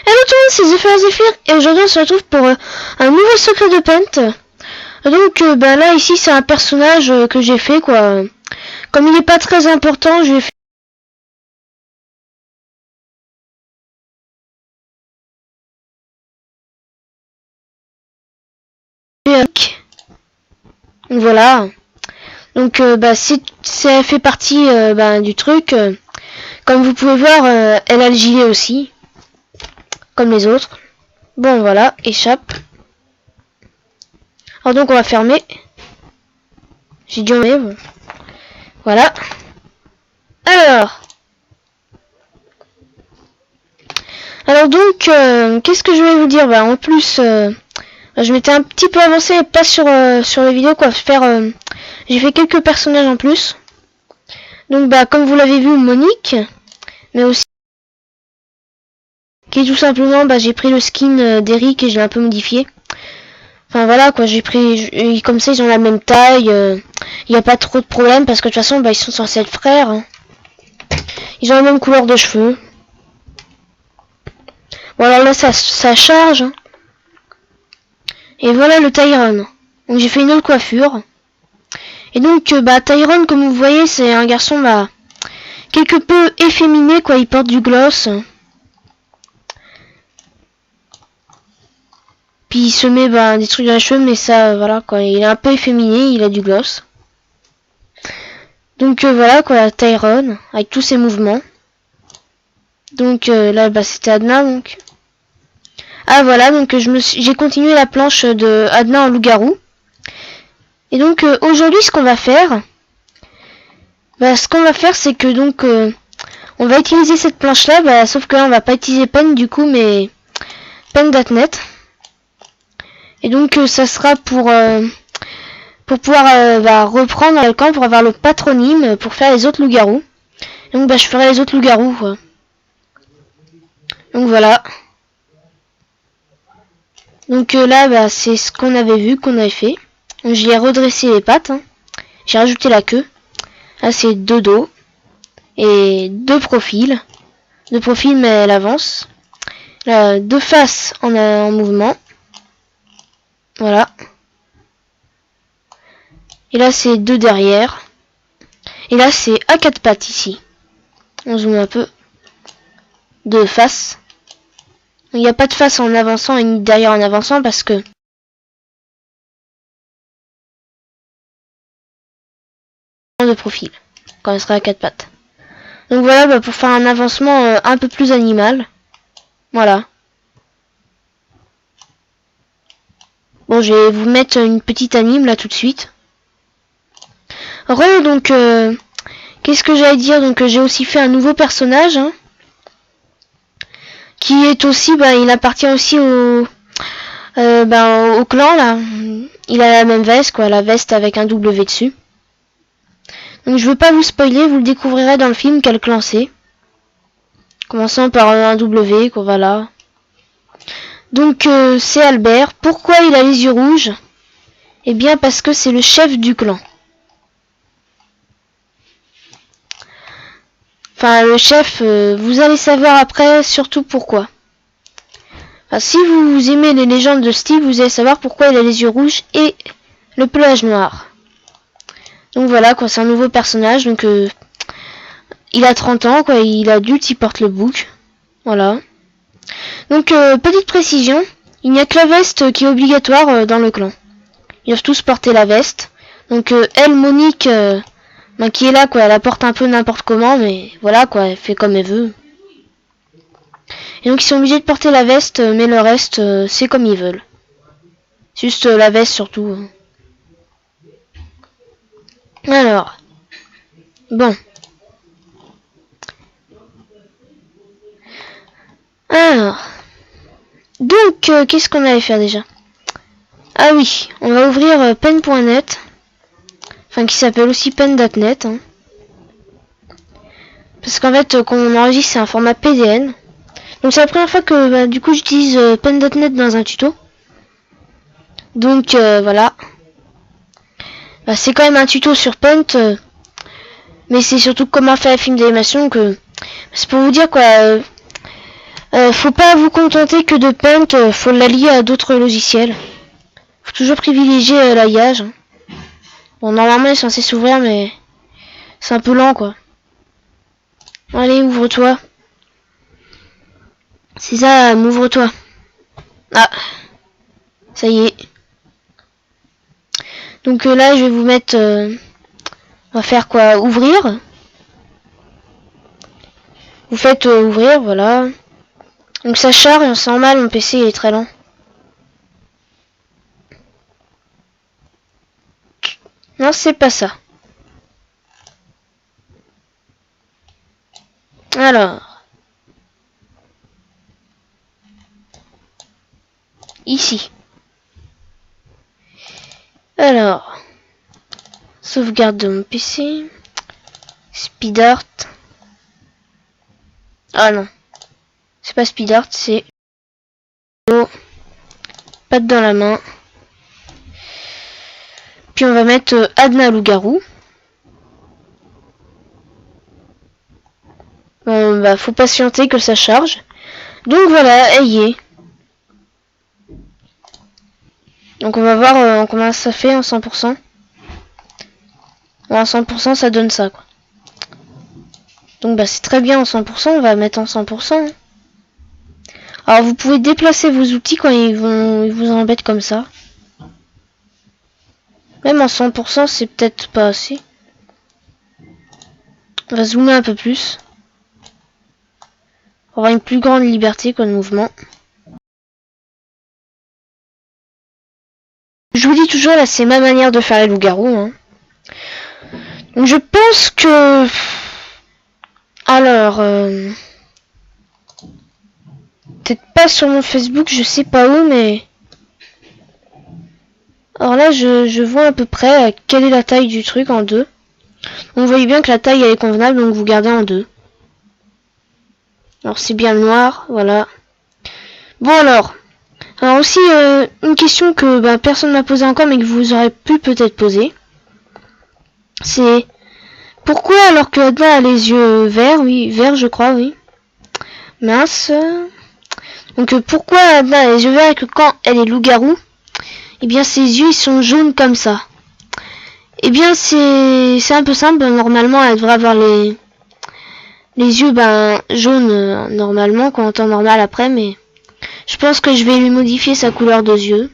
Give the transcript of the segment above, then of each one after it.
Hello tout le monde, c'est Zephyr et aujourd'hui on se retrouve pour un nouveau secret de Paint. Donc là ici c'est un personnage que j'ai fait quoi. Comme il n'est pas très important, je vais faire donc voilà. Donc ça fait partie du truc. Comme vous pouvez voir, elle a le gilet aussi, comme les autres. Bon voilà, échappe. Alors donc on va fermer. J'ai dû enlever. Bon. Voilà. Alors donc, qu'est-ce que je vais vous dire? En plus, je m'étais un petit peu avancé, pas sur les vidéos quoi. J'ai fait quelques personnages en plus. Donc comme vous l'avez vu, Monique, mais aussi qui est tout simplement, j'ai pris le skin d'Eric et je l'ai un peu modifié. Enfin voilà quoi, j'ai pris comme ça ils ont la même taille. Il n'y a pas trop de problème parce que de toute façon ils sont censés être frères. Hein. Ils ont la même couleur de cheveux. Bon alors là ça charge. Hein. Et voilà le Tyrone. Donc j'ai fait une autre coiffure. Et donc Tyrone comme vous voyez c'est un garçon quelque peu efféminé quoi, il porte du gloss. Puis il se met des trucs dans les cheveux mais ça voilà quoi, il est un peu efféminé, il a du gloss. Donc voilà quoi, Tyrone avec tous ses mouvements. Donc là c'était Adna donc. Ah voilà, donc j'ai continué la planche de Adna en loup-garou. Et donc aujourd'hui ce qu'on va faire, c'est que donc on va utiliser cette planche là, sauf que là on va pas utiliser Paint du coup mais Paint.net. Et donc ça sera pour pouvoir reprendre le camp pour avoir le patronyme pour faire les autres loups-garous. Donc je ferai les autres loups-garous quoi. Donc voilà. Donc là c'est ce qu'on avait vu, qu'on avait fait. Donc j'ai redressé les pattes. Hein. J'ai rajouté la queue. Là c'est deux dos. Et deux profils. Deux profils mais elle avance. Là, deux faces en mouvement. Voilà. Et là c'est deux derrière. Et là c'est à quatre pattes ici. On zoome un peu. Deux faces. Il n'y a pas de face en avançant et ni derrière en avançant parce que de profil quand elle sera à quatre pattes. Donc voilà pour faire un avancement un peu plus animal. Voilà. Bon, je vais vous mettre une petite anime là tout de suite. Donc qu'est-ce que j'allais dire? Donc j'ai aussi fait un nouveau personnage hein, qui est aussi il appartient aussi au clan là. Il a la même veste quoi, la veste avec un W dessus. Donc je veux pas vous spoiler, vous le découvrirez dans le film quel clan c'est. Commençons par un W quoi, voilà. Donc c'est Albert. Pourquoi il a les yeux rouges? Eh bien parce que c'est le chef du clan. Enfin le chef, vous allez savoir après surtout pourquoi. Enfin, si vous aimez les légendes de Steve, vous allez savoir pourquoi il a les yeux rouges et le pelage noir. Donc voilà quoi, c'est un nouveau personnage. Donc il a 30 ans quoi, il est adulte, il porte le bouc. Voilà. Donc petite précision, il n'y a que la veste qui est obligatoire dans le clan. Ils doivent tous porter la veste. Donc elle, Monique, qui est là quoi, elle la porte un peu n'importe comment, mais voilà quoi, elle fait comme elle veut. Et donc ils sont obligés de porter la veste, mais le reste c'est comme ils veulent. Juste la veste surtout. Alors, bon. Alors, donc qu'est-ce qu'on allait faire déjà? Ah oui, on va ouvrir pen.net, enfin qui s'appelle aussi pen.net. Hein. Parce qu'en fait, quand on enregistre, c'est un format PDN. Donc c'est la première fois que du coup j'utilise pen.net dans un tuto. Donc voilà. C'est quand même un tuto sur Paint, mais c'est surtout comment faire un film d'animation que c'est pour vous dire quoi. Faut pas vous contenter que de Paint, faut l'allier à d'autres logiciels. Faut toujours privilégier l'alliage. Hein. Bon, normalement, il est censé s'ouvrir, mais c'est un peu lent, quoi. Allez, ouvre-toi. C'est ça, m'ouvre-toi. Ah, ça y est. Donc là, je vais vous mettre... on va faire quoi? Ouvrir. Vous faites ouvrir, voilà. Donc ça charge, c'est normal, mon PC il est très lent. Non, c'est pas ça. Alors. Ici. Alors. Sauvegarde de mon PC. SpeedArt. Ah non. C'est pas SpeedArt, c'est... Patte dans la main. Puis on va mettre Adna Loup-Garou. Bon, bah faut patienter que ça charge. Donc voilà, ayez. Donc on va voir comment ça fait en 100%. Bon, en 100% ça donne ça quoi. Donc bah c'est très bien en 100%, on va mettre en 100%. Alors vous pouvez déplacer vos outils quand ils vous embêtent comme ça. Même en 100% c'est peut-être pas assez. On va zoomer un peu plus. Pour avoir une plus grande liberté quoi de mouvement. Je vous dis toujours là c'est ma manière de faire les loups-garous. Hein. Donc je pense que... Alors... Peut-être pas sur mon Facebook, je sais pas où, mais... Alors là, je vois à peu près quelle est la taille du truc en 2. Donc vous voyez bien que la taille elle est convenable, donc vous gardez en 2. Alors c'est bien le noir, voilà. Bon alors aussi une question que personne m'a posée encore, mais que vous aurez pu peut-être poser. C'est pourquoi alors que Adna a les yeux verts, oui, verts je crois, oui. Mince. Donc pourquoi Adna a les yeux verts et que quand elle est loup-garou, eh bien ses yeux ils sont jaunes comme ça. Eh bien c'est un peu simple, normalement elle devrait avoir les yeux jaunes normalement quand en temps normal après, mais je pense que je vais lui modifier sa couleur de yeux.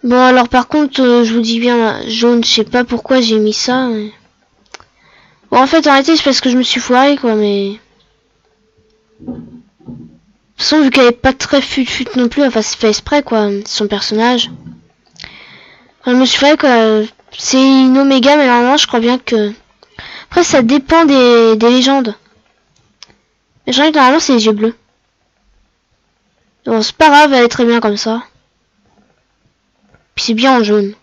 Bon alors par contre je vous dis bien jaune, je sais pas pourquoi j'ai mis ça. Mais... Bon en fait en réalité c'est parce que je me suis foiré quoi, mais... De toute façon, vu qu'elle est pas très fut non plus, enfin c'est fait exprès quoi, son personnage. Enfin, je me suis fait quoi, c'est une Oméga, mais normalement je crois bien que... Après ça dépend des légendes. Les gens normalement c'est les yeux bleus. Bon c'est pas grave, elle est très bien comme ça. Puis c'est bien en jaune.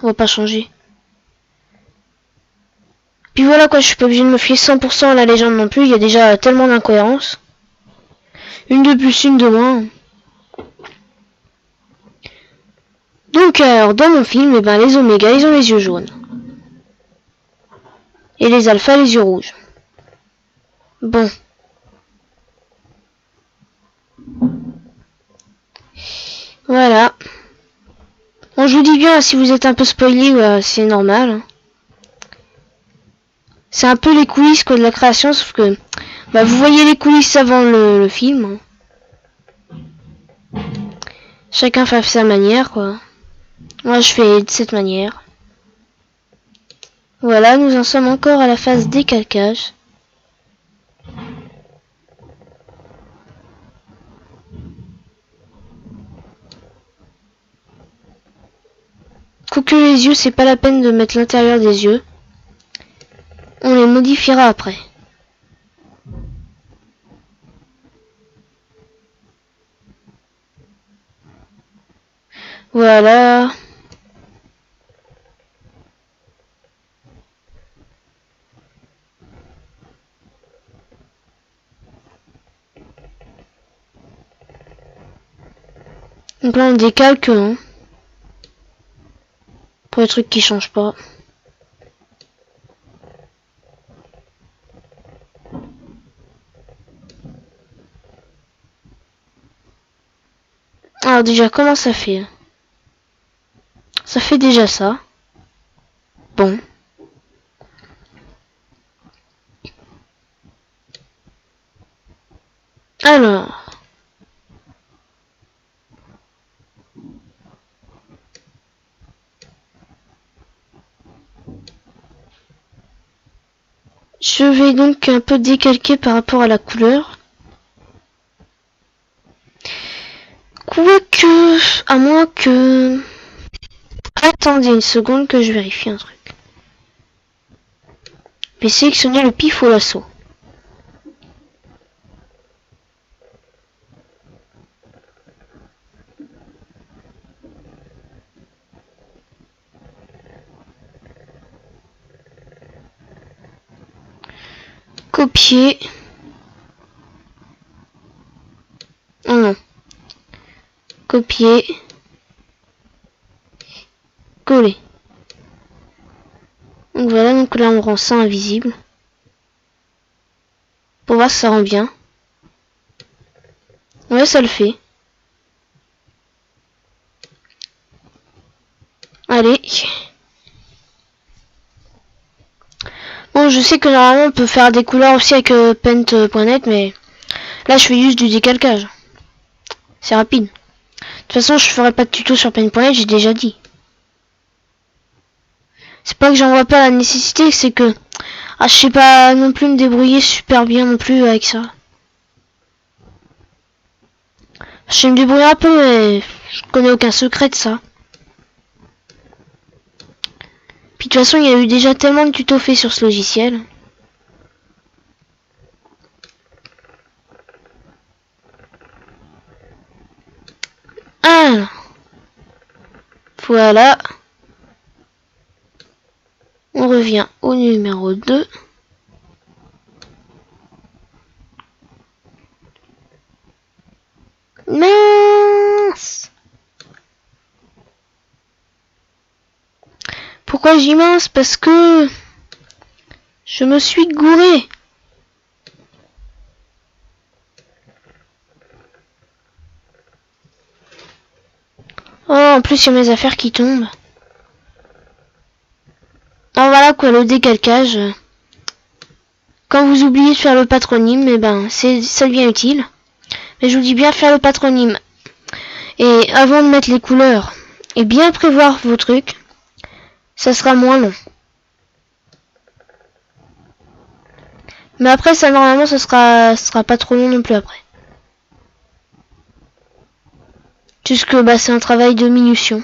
On va pas changer. Puis voilà quoi, je suis pas obligé de me fier 100% à la légende non plus, il y a déjà tellement d'incohérences. Une de plus, une de moins. Donc alors, dans mon film, les omégas, ils ont les yeux jaunes. Et les alphas, les yeux rouges. Bon. Voilà. Bon, je vous dis bien, si vous êtes un peu spoilé, c'est normal. C'est un peu les coulisses quoi, de la création, sauf que vous voyez les coulisses avant le film. Chacun fait sa manière, quoi. Moi, je fais de cette manière. Voilà, nous en sommes encore à la phase décalcage. Quoique les yeux, c'est pas la peine de mettre l'intérieur des yeux. On les modifiera après. Voilà. Donc là, on décalque, hein. Pour les trucs qui changent pas. Alors déjà, comment ça fait? Ça fait déjà ça. Bon. Alors. Je vais donc un peu décalquer par rapport à la couleur. Quoique, à moins que... Attendez une seconde que je vérifie un truc. Je vais sélectionner le pif ou l'assaut. Copier. Oh non. Copier. Coller. Donc voilà, donc là on rend ça invisible. Pour voir si ça rend bien. Ouais, ça le fait. Allez. Bon, je sais que normalement on peut faire des couleurs aussi avec paint.net, mais là je fais juste du décalcage. C'est rapide. De toute façon, je ferai pas de tuto sur paint.net, j'ai déjà dit. C'est pas que j'en vois pas la nécessité, c'est que... Ah, je sais pas non plus me débrouiller super bien non plus avec ça. Je sais me débrouiller un peu, mais je connais aucun secret de ça. Puis de toute façon, il y a eu déjà tellement de tutos faits sur ce logiciel. Alors, voilà. On revient au numéro 2. Mince! Pourquoi j'y mince? Parce que je me suis gouré. Oh, en plus, il y a mes affaires qui tombent. Alors voilà quoi, le décalcage. Quand vous oubliez de faire le patronyme, eh ben, ça devient utile. Mais je vous dis bien faire le patronyme. Et avant de mettre les couleurs, et bien prévoir vos trucs, ça sera moins long. Mais après, ça, normalement, ça sera pas trop long non plus après. Juste que, bah, c'est un travail de minution.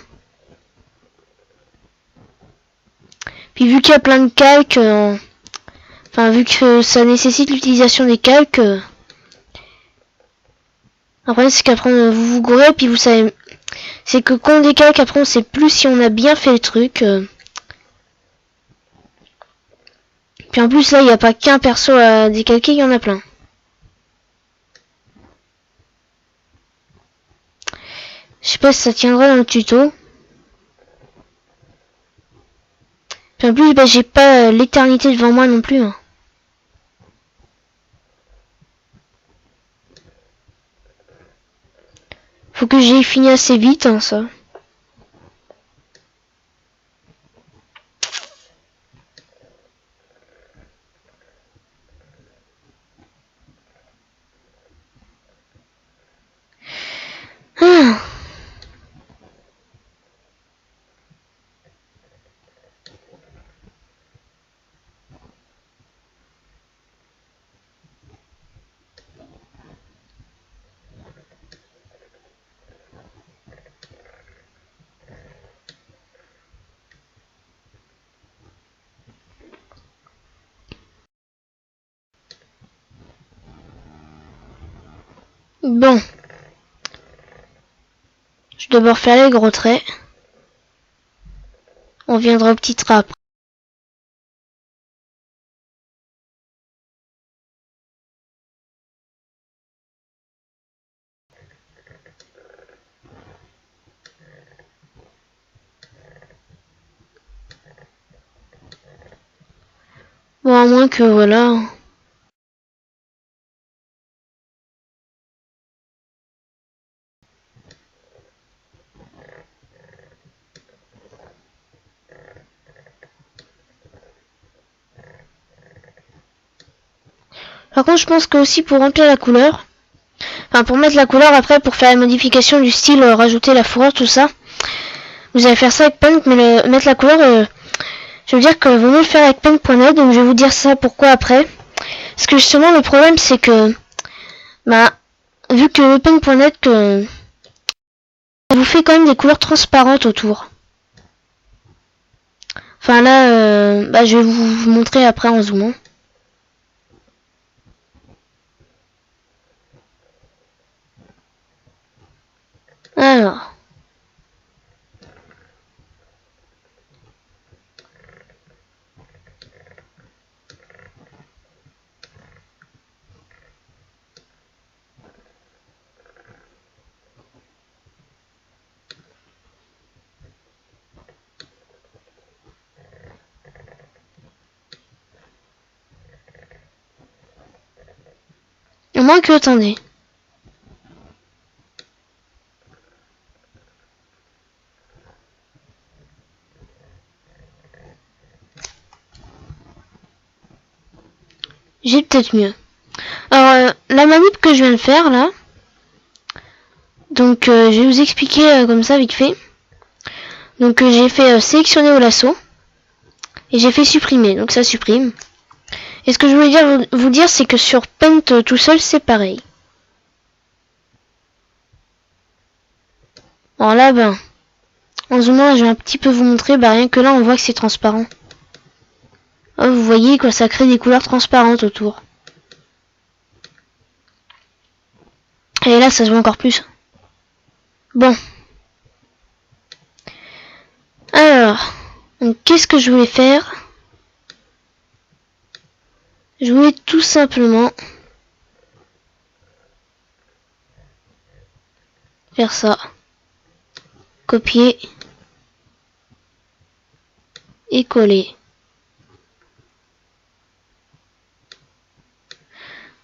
Puis vu qu'il y a plein de calques, enfin, vu que ça nécessite l'utilisation des calques, après, c'est qu'après, vous vous gourrez, puis vous savez, c'est que quand on décalque, après, on sait plus si on a bien fait le truc. Puis en plus, là, il n'y a pas qu'un perso à décalquer, il y en a plein. Je sais pas si ça tiendra dans le tuto. Puis en plus, bah, j'ai pas l'éternité devant moi non plus. Hein. Faut que j'aie fini assez vite, hein, ça. Ah. Bon. Je dois d'abord faire les gros traits. On viendra au petit trait après. Bon, à moins que, voilà. Par contre, je pense que aussi pour remplir la couleur, enfin pour mettre la couleur après, pour faire la modification du style, rajouter la fourrure, tout ça, vous allez faire ça avec Paint, mais mettre la couleur, je veux dire que vaut mieux le faire avec Paint.net, donc je vais vous dire ça pourquoi après. Parce que justement le problème c'est que, bah, vu que Paint.net que vous fait quand même des couleurs transparentes autour. Enfin là, bah, je vais vous montrer après en zoomant. Alors. À moins que, attendez. J'ai peut-être mieux. Alors, la manip que je viens de faire là, donc je vais vous expliquer comme ça vite fait. Donc j'ai fait sélectionner au lasso et j'ai fait supprimer, donc ça supprime. Et ce que je voulais vous dire c'est que sur Paint tout seul c'est pareil. Alors là ben, en zoomant je vais un petit peu vous montrer, bah rien que là on voit que c'est transparent. Oh, vous voyez quoi, ça crée des couleurs transparentes autour. Et là ça se voit encore plus. Bon. Alors, qu'est-ce que je voulais faire? Je voulais tout simplement faire ça. Copier. Et coller.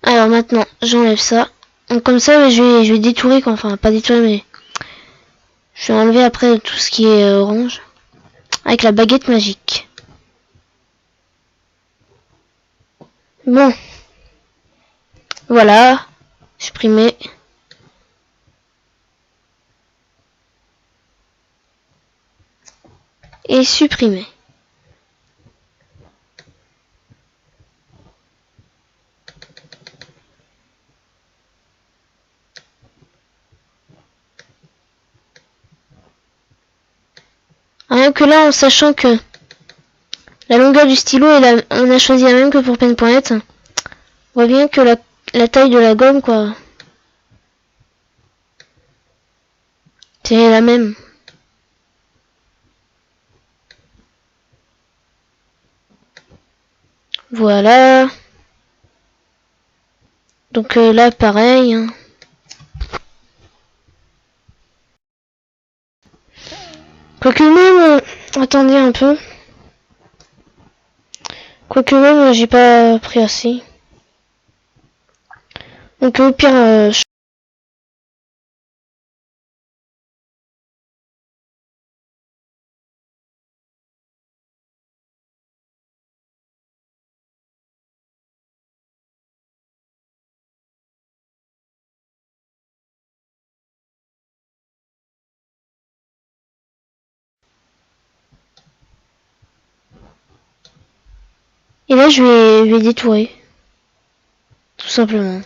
Alors maintenant, j'enlève ça. Donc comme ça, je vais détourer, quoi. Enfin, pas détourer, mais je vais enlever après tout ce qui est orange. Avec la baguette magique. Bon. Voilà. Supprimer. Et supprimer. Rien que là, en sachant que la longueur du stylo, on a choisi la même que pour Paint.net. On voit bien que la taille de la gomme, quoi, c'est la même. Voilà. Donc là, pareil. Hein. Quoique même... attendez un peu. Quoique même, j'ai pas pris assez. Donc au pire... et là, je vais détourer. Tout simplement.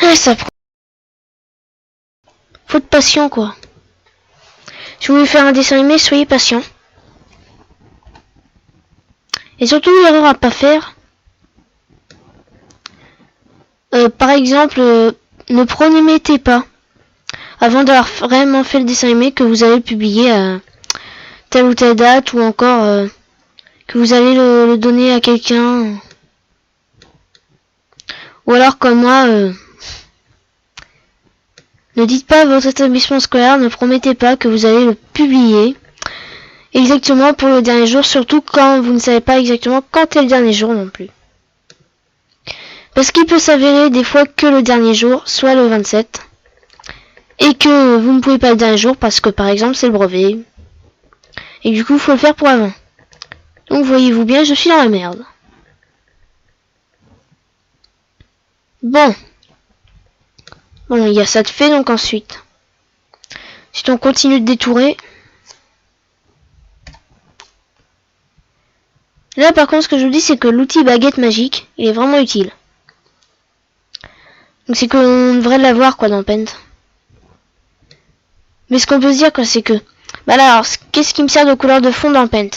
Ah, ça prend... faut être patient, quoi. Si vous voulez faire un dessin animé, soyez patient. Et surtout, l'erreur à pas faire. Par exemple, ne promettez pas, avant d'avoir vraiment fait le dessin animé, que vous allez le publier à telle ou telle date, ou encore que vous allez le donner à quelqu'un. Ou alors comme moi, ne dites pas à votre établissement scolaire, ne promettez pas que vous allez le publier exactement pour le dernier jour, surtout quand vous ne savez pas exactement quand est le dernier jour non plus. Parce qu'il peut s'avérer des fois que le dernier jour, soit le 27, et que vous ne pouvez pas le dernier jour parce que par exemple c'est le brevet. Et du coup il faut le faire pour avant. Donc voyez-vous bien, je suis dans la merde. Bon, il y a ça de fait, donc ensuite. Si on continue de détourer. Là par contre ce que je vous dis c'est que l'outil baguette magique, il est vraiment utile. Donc c'est qu'on devrait l'avoir quoi dans Paint. Mais ce qu'on peut se dire quoi c'est que... Bah là alors qu'est-ce qui me sert de couleur de fond dans Paint?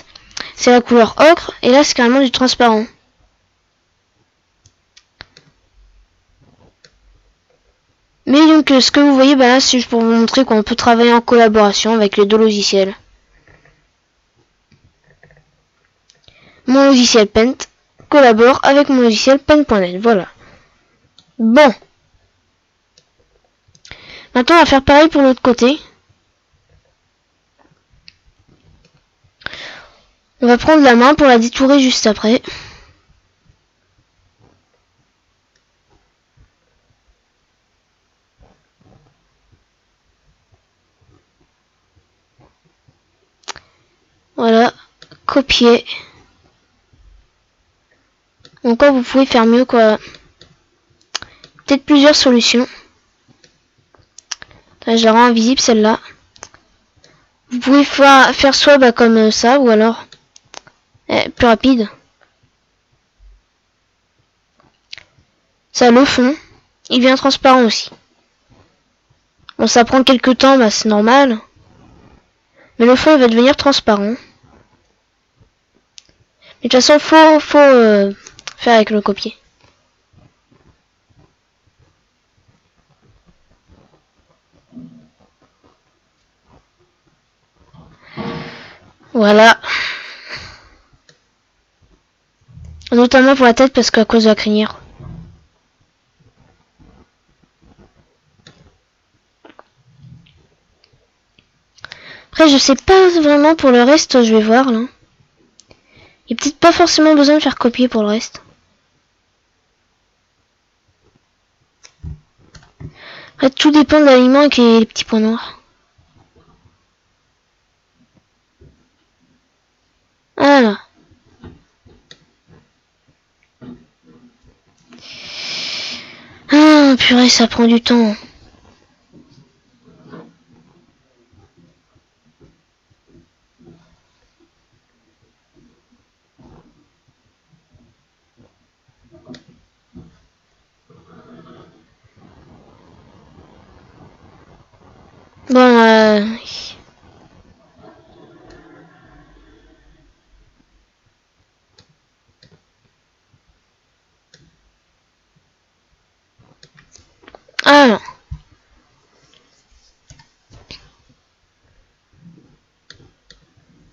C'est la couleur ocre et là c'est carrément du transparent. Mais donc ce que vous voyez bah là c'est juste pour vous montrer qu'on peut travailler en collaboration avec les deux logiciels. Mon logiciel Paint collabore avec mon logiciel Paint.net, voilà. Bon. Maintenant on va faire pareil pour l'autre côté. On va prendre la main pour la détourer juste après. Voilà, copier. Encore vous pouvez faire mieux quoi. Peut-être plusieurs solutions. Là, je la rends invisible celle-là. Vous pouvez faire soit bah, comme ça ou alors plus rapide. Ça le fond. Il devient transparent aussi. Bon ça prend quelques temps, bah c'est normal. Mais le fond il va devenir transparent. Mais de toute façon faut faire avec le copier. Voilà. Notamment pour la tête parce qu'à cause de la crinière. Après je sais pas vraiment pour le reste, je vais voir là. Il n'y a peut-être pas forcément besoin de faire copier pour le reste. Après tout dépend de l'aliment avec les petits points noirs. Voilà. Ah purée ça prend du temps. Bon alors.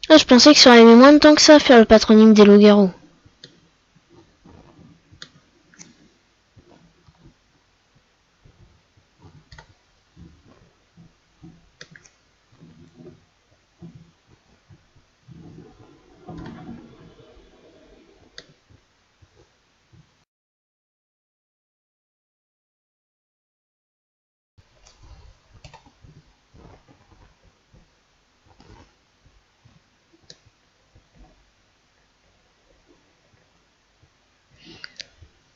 Ah, je pensais que ça aurait mis moins de temps que ça à faire le patronyme des loups-garous.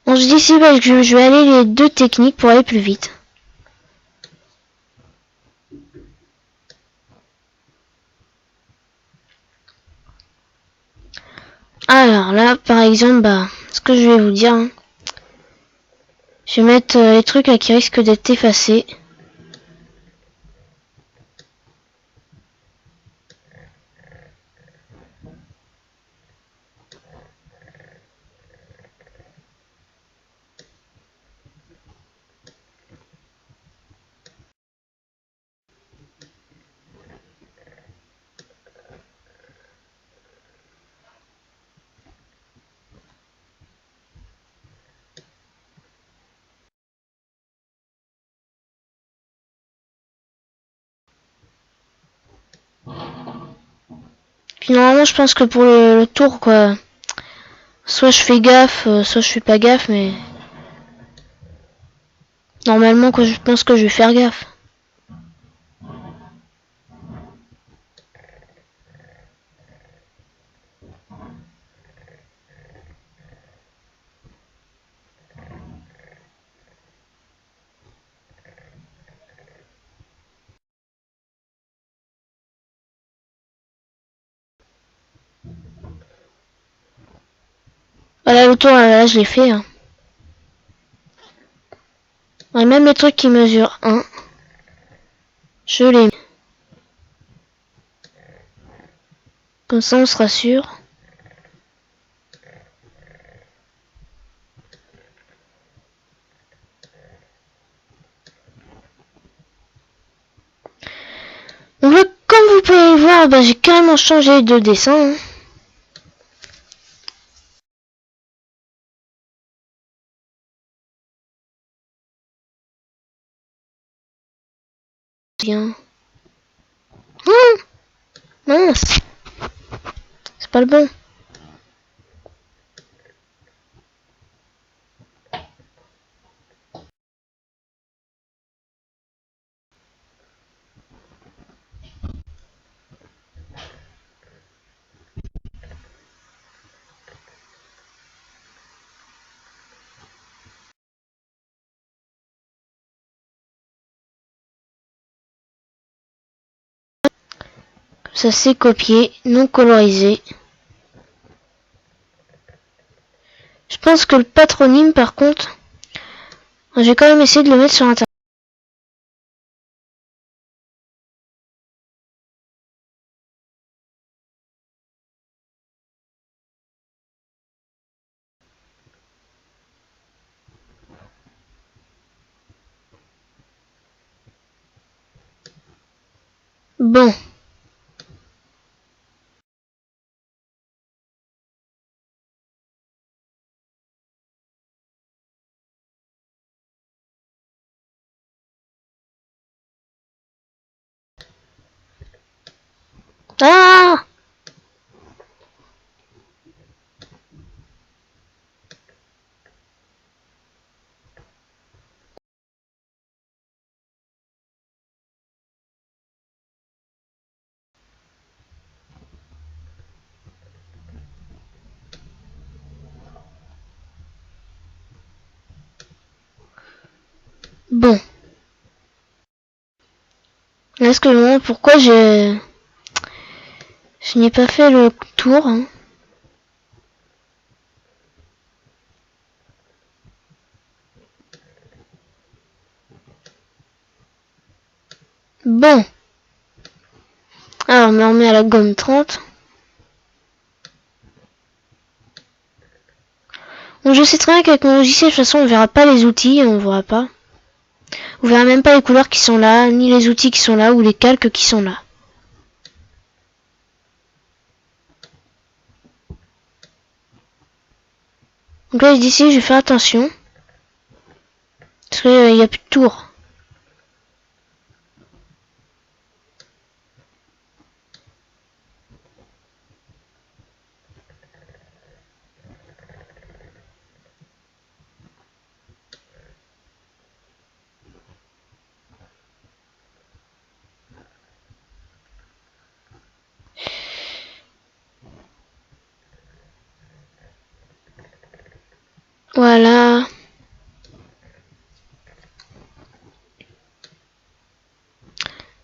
Bon, je dis ici parce que je vais aller les deux techniques pour aller plus vite. Alors là, par exemple, bah, ce que je vais vous dire, hein, je vais mettre les trucs là qui risquent d'être effacés. Puis normalement, je pense que pour le tour, quoi, soit je fais gaffe, soit je fais pas gaffe, mais Normalement, que je pense que je vais faire gaffe. Voilà, le tour, là, je l'ai fait. Hein. Et même les trucs qui mesurent 1, je les mets. Comme ça, on sera sûr. Donc là, comme vous pouvez le voir, bah, j'ai carrément changé de dessin. Hein. Bien. Mince, c'est pas le bon. Ça c'est copié, non colorisé. Je pense que le patronyme, par contre, j'ai quand même essayé de le mettre sur internet. Bon. Ah! Bon. Là, ce que je me demande pourquoi je n'ai pas fait le tour. Hein. Bon. Alors, on me remet à la gomme 30. Donc, je sais très bien qu'avec mon logiciel, de toute façon, on verra pas les outils, on verra pas. On verra même pas les couleurs qui sont là, ni les outils qui sont là, ou les calques qui sont là. Donc là, d'ici, je vais faire attention. Parce qu'il n'y a plus de tour. Voilà.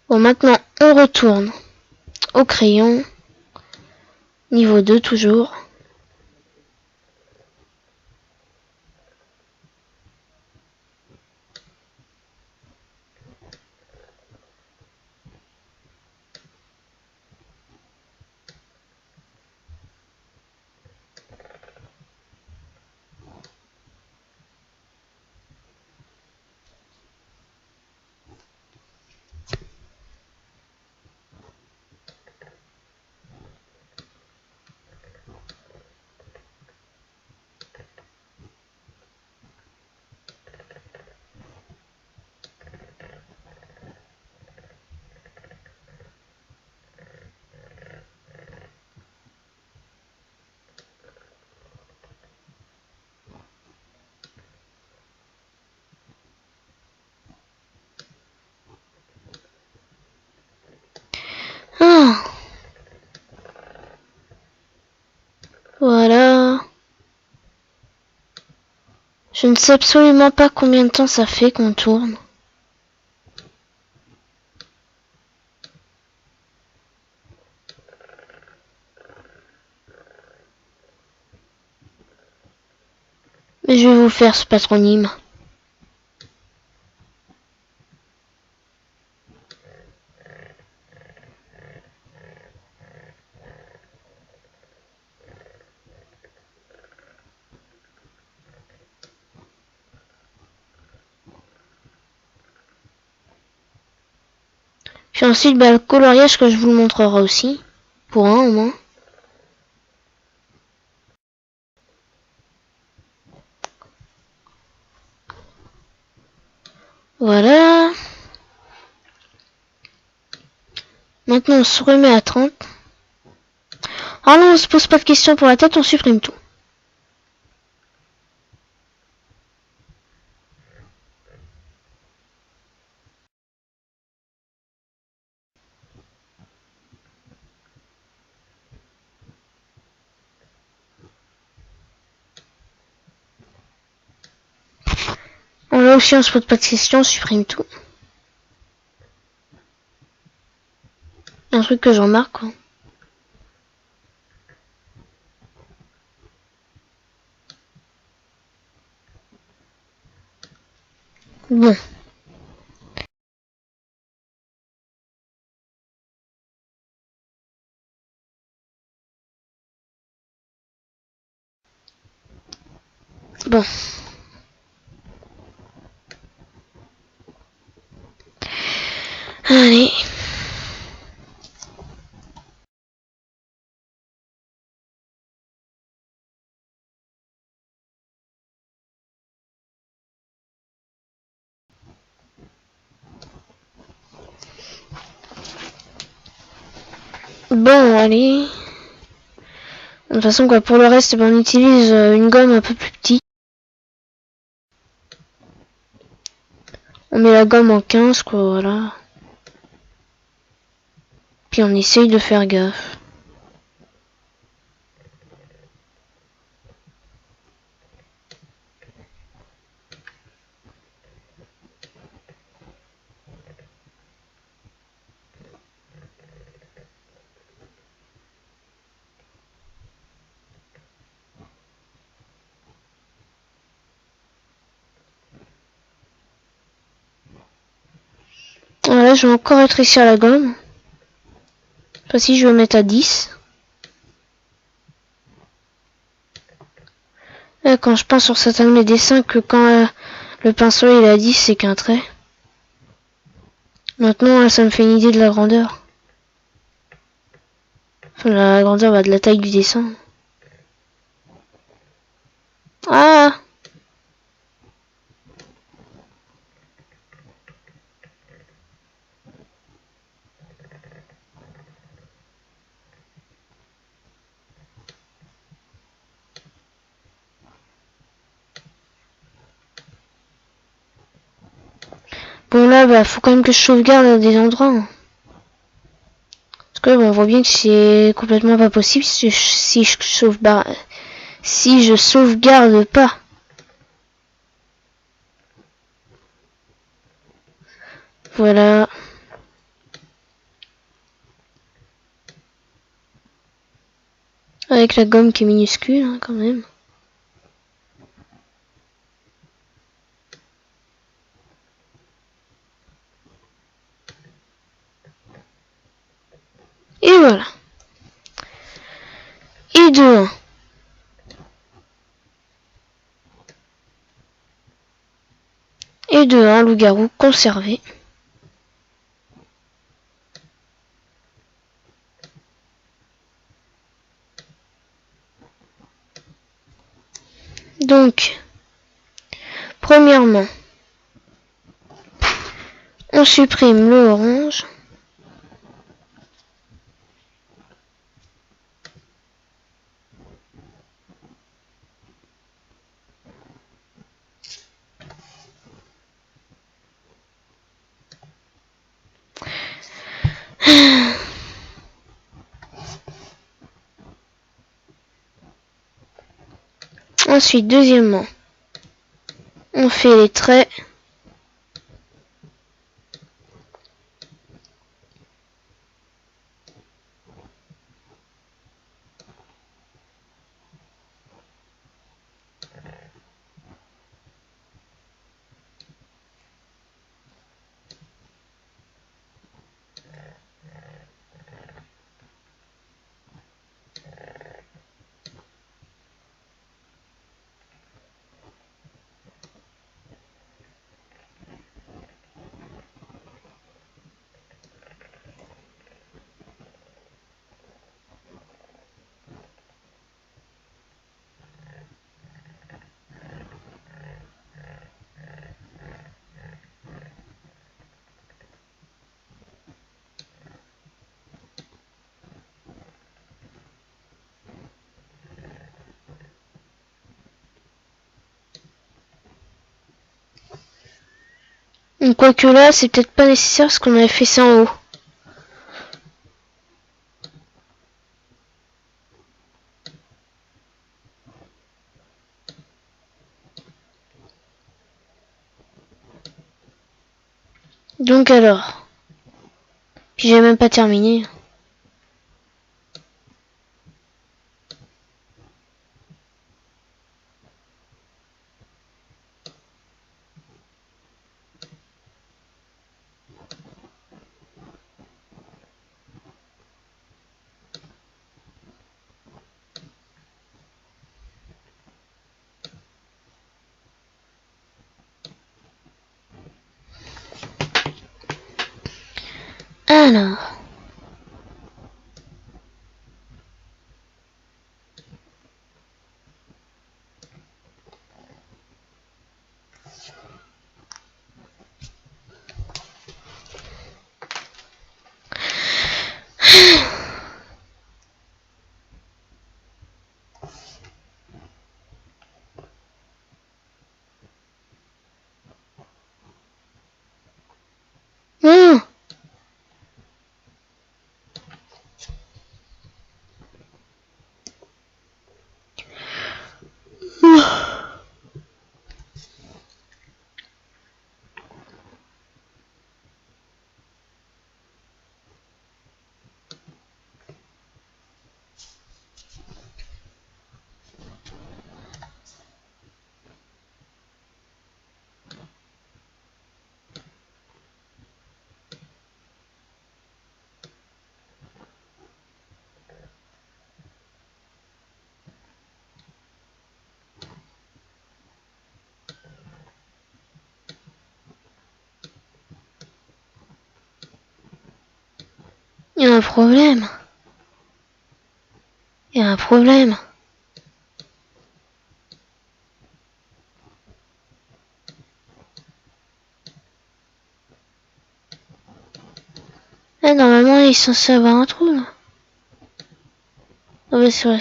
Bon, maintenant, on retourne au crayon. Niveau 2 toujours. Je ne sais absolument pas combien de temps ça fait qu'on tourne. Mais je vais vous faire ce patronyme. Puis ensuite, le coloriage que je vous le montrerai aussi. Pour un au moins. Voilà. Maintenant, on se remet à 30. Ah non, on se pose pas de questions pour la tête, on supprime tout. Bon, là aussi, on se pose pas de questions, on supprime tout. Un truc que j'en marque, quoi. Bon. Bon. Allez. Bon, allez. De toute façon, quoi, pour le reste, on utilise une gomme un peu plus petite. On met la gomme en 15, quoi, voilà. Puis on essaye de faire gaffe. Voilà, je vais encore rétrécir la gomme. Cette fois-ci, je vais mettre à 10. Là, quand je pense sur certains de mes dessins que quand le pinceau il est à 10, c'est qu'un trait. Maintenant, là, ça me fait une idée de la grandeur. Enfin, la grandeur de la taille du dessin. Ah! Bon là, faut quand même que je sauvegarde à des endroits. Hein. Parce que bon, on voit bien que c'est complètement pas possible si je sauvegarde pas. Voilà. Avec la gomme qui est minuscule, hein, quand même. Et voilà. Et de 1. Et de 1, loup-garou conservé. Donc, premièrement, on supprime le orange. Ensuite, deuxièmement, On fait les traits. Quoique là, c'est peut-être pas nécessaire parce qu'on avait fait ça en haut. Donc alors, puis j'ai même pas terminé. Alors. Il y a un problème. Il y a un problème. Là, normalement, il est censé avoir un trou, là. Ah bah, c'est vrai.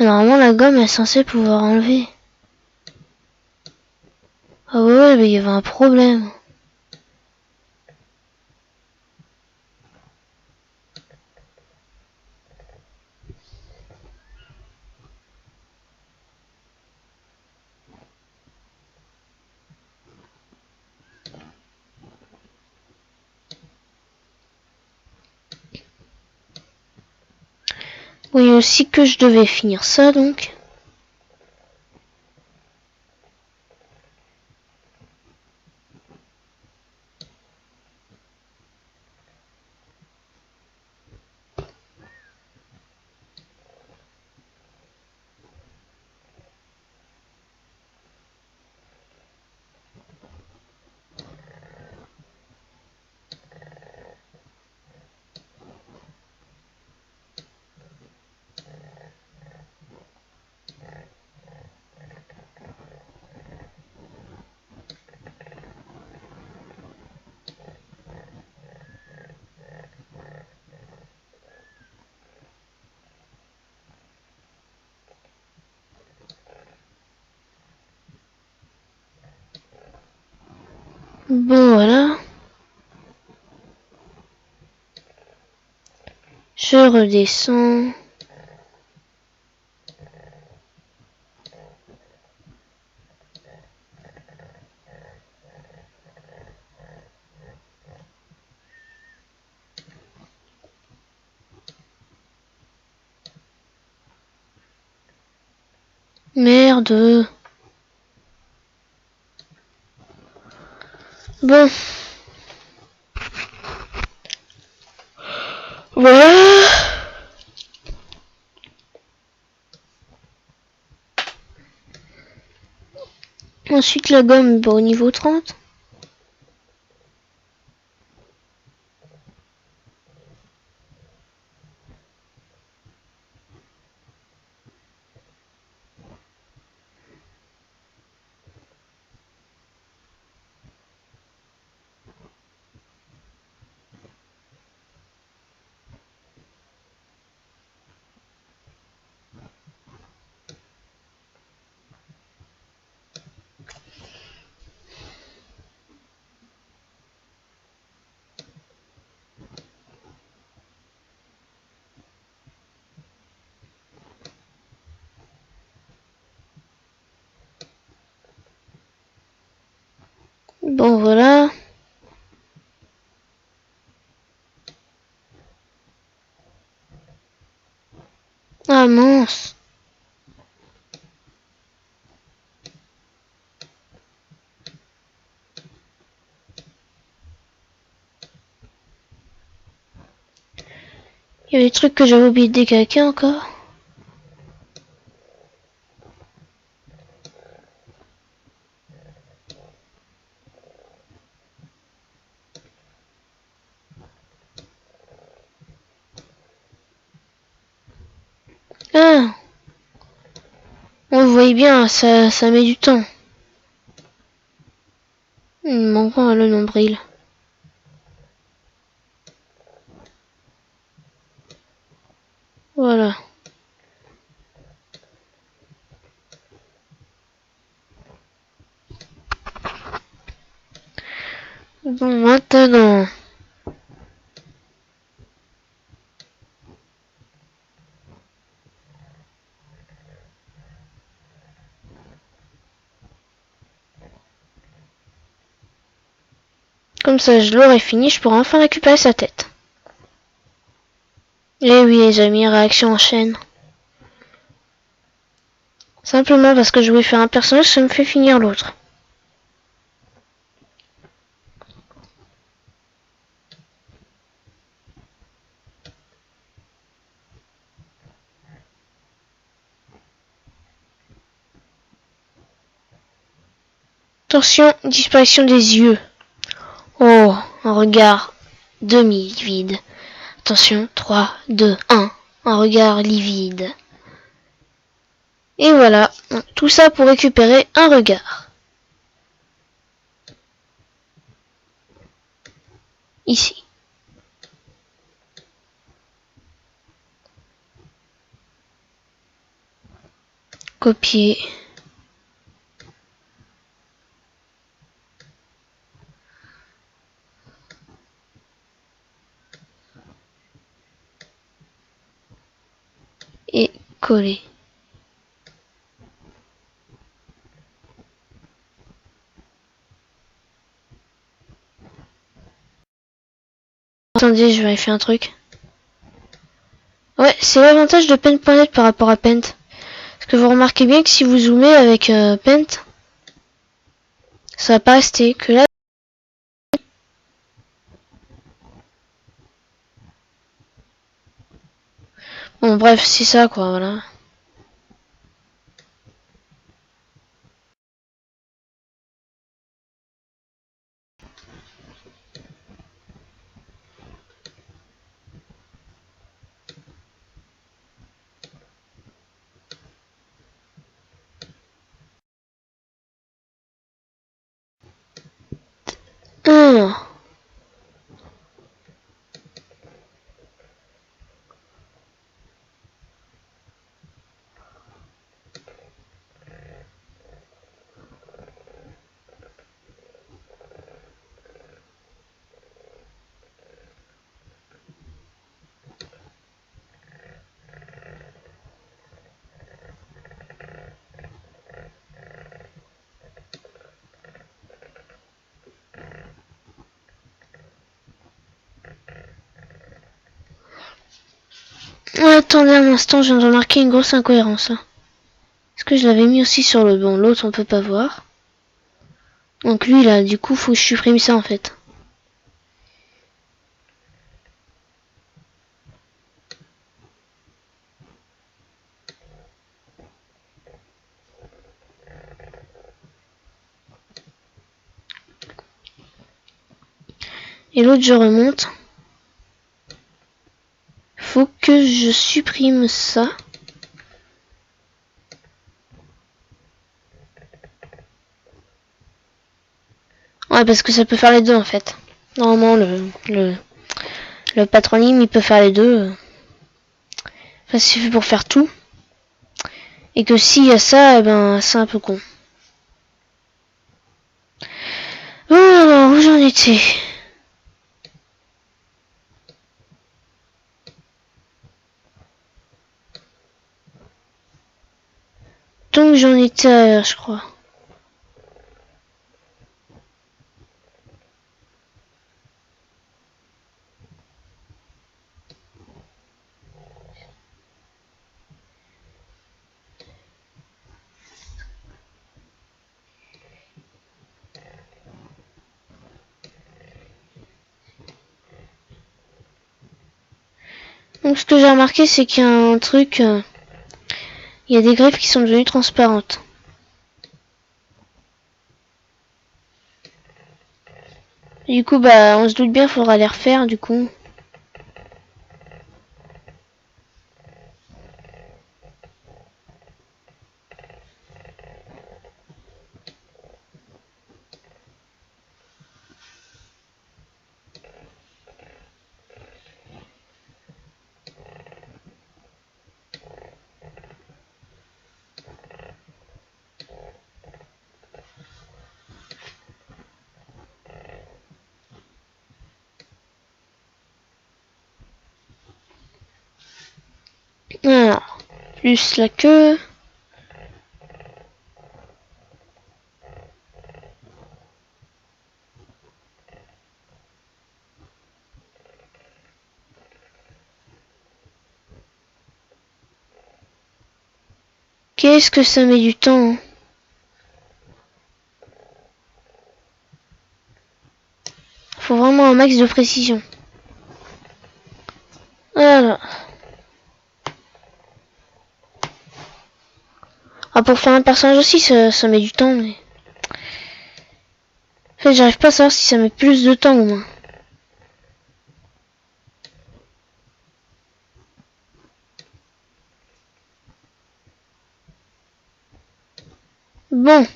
Normalement, la gomme est censée pouvoir enlever. Ah ouais, mais il y avait un problème. Oui, aussi que je devais finir ça, donc. Bon, voilà. Je redescends. Merde. Bon. Voilà. Ensuite la gomme au niveau 30. Bon voilà. Ah mince. Il y a des trucs que j'avais oublié de décalquer encore. Ah, on le voyait bien, ça met du temps. Il me manque le nombril. Voilà. Bon, maintenant. Comme ça, je l'aurai fini, je pourrai enfin récupérer sa tête. Et oui, les amis, réaction en chaîne. Simplement parce que je voulais faire un personnage, ça me fait finir l'autre. Attention, disparition des yeux. Oh, un regard demi-vide. Attention, 3, 2, 1. Un regard livide. Et voilà, tout ça pour récupérer un regard. Ici. Copier. Et coller. Attendez, je vérifie un truc. Ouais, c'est l'avantage de Paint.net par rapport à Paint. Parce que vous remarquez bien que si vous zoomez avec Paint, ça va pas rester. Que là... Bon, bref, c'est ça, quoi, voilà. Hum. Attendez un instant, je viens de remarquer une grosse incohérence. Là. Est-ce que je l'avais mis aussi sur le bon, l'autre on peut pas voir. Donc lui là, du coup faut que je supprime ça en fait. Et l'autre je remonte. Faut que je supprime ça. Ouais, parce que ça peut faire les deux en fait. Normalement le patronyme il peut faire les deux. Enfin c'est fait pour faire tout. Et que s'il y a ça, eh ben c'est un peu con. Bon alors, où j'en étais? Donc j'en étais, je crois. Donc ce que j'ai remarqué c'est qu'il y a un truc, il y a des griffes qui sont devenues transparentes. Et du coup bah on se doute bien, faudra les refaire du coup. Voilà. Plus la queue. Qu'est-ce que ça met du temps, hein. Faut vraiment un max de précision. Voilà. Ah, pour faire un personnage aussi, ça met du temps, mais... En fait, j'arrive pas à savoir si ça met plus de temps ou moins. Bon.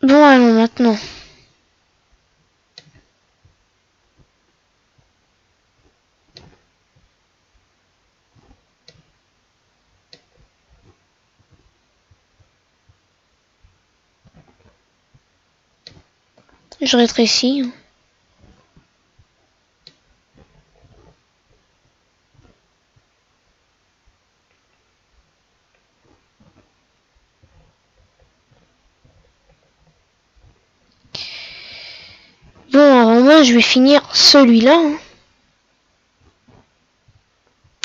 Bon, allons maintenant. Je rétrécis. Bon, alors moi, je vais finir celui-là. Hein.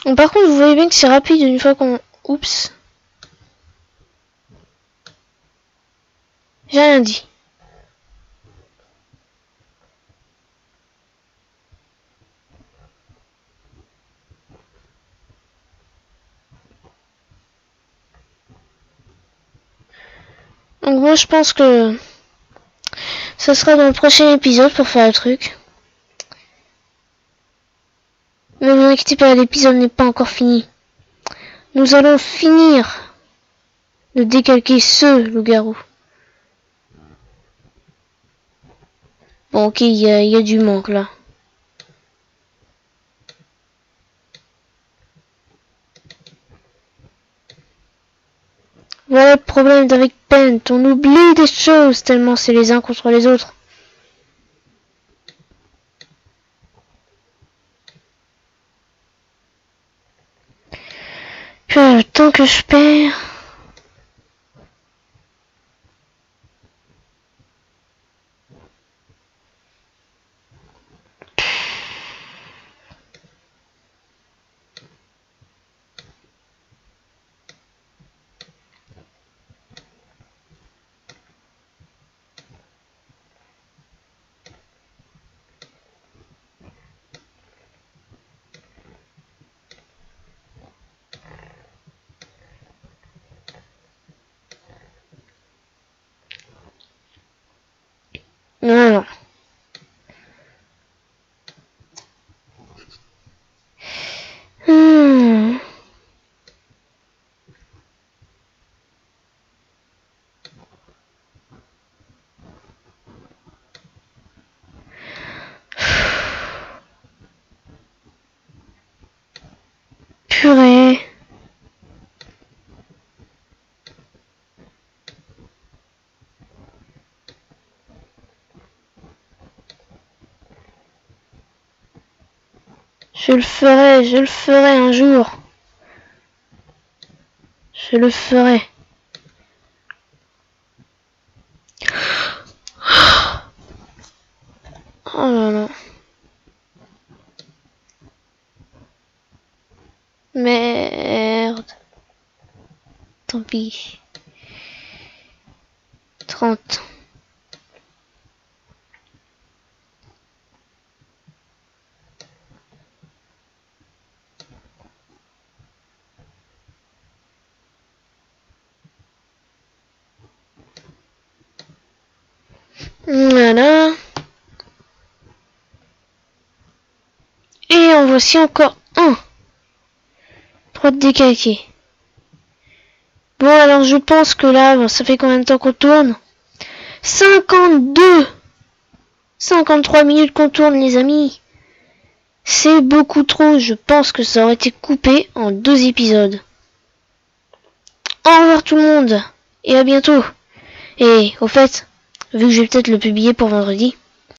Bon, par contre, vous voyez bien que c'est rapide une fois qu'on... Oups. J'ai rien dit. Donc moi, je pense que... ça sera dans le prochain épisode pour faire le truc. Ne vous inquiétez pas, l'épisode n'est pas encore fini. Nous allons finir de décalquer ce loup-garou. Bon, ok, il y a du manque là. Voilà le problème d'avec Pent. On oublie des choses tellement c'est les uns contre les autres. Puis le temps que je perds... Non. Purée. Je le ferai un jour. Je le ferai. Oh là là. Merde. Tant pis. 30. Voilà. Et en voici encore un. 3 de décalqué. Bon, alors je pense que là, ça fait combien de temps qu'on tourne? 52 53 minutes qu'on tourne, les amis. C'est beaucoup trop. Je pense que ça aurait été coupé en 2 épisodes. Au revoir tout le monde. Et à bientôt. Et au fait, vu que je vais peut-être le publier pour vendredi,